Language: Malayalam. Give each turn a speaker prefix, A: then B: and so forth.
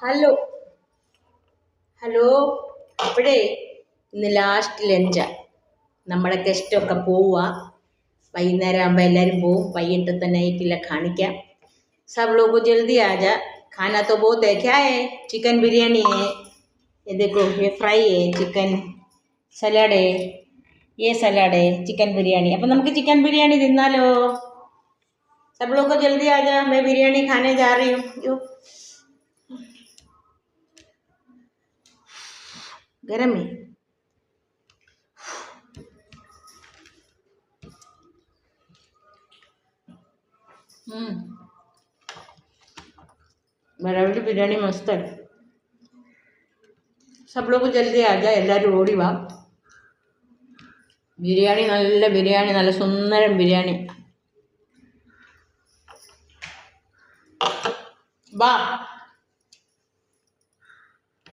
A: ഹലോ ഹലോ അപ്പോഴേ ഇന്ന് ലാസ്റ്റ് ലഞ്ചാണ്. നമ്മുടെ ഗസ്റ്റൊക്കെ പോവുക. വൈകുന്നേരം ആകുമ്പോൾ എല്ലാവരും പോവും. വൈകിട്ടത്തെ നൈറ്റിലെ കാണിക്കാം. सब लोग को जल्दी आ जा. खाना तो बहुत है. क्या है? चिकन बिरयानी है. ये देखो, ये फ्राई है. चिकन सलाड है. ये सलाड है. चिकन बिरयानी. അപ്പം നമുക്ക് ചിക്കൻ ബിരിയാണി തിന്നാലോ? सब लोग को जल्दी आ जा. मैं बिरयानी खाने जा रही हूँ. यो गरम है. ബരാബരി ബിരിയാണി മസ്താണ്. सब लोग जल्दी आ जा. എല്ലാവരും ഓടി വാ. ബിരിയാണി നല്ല സുന്ദരം ബിരിയാണി. വാ.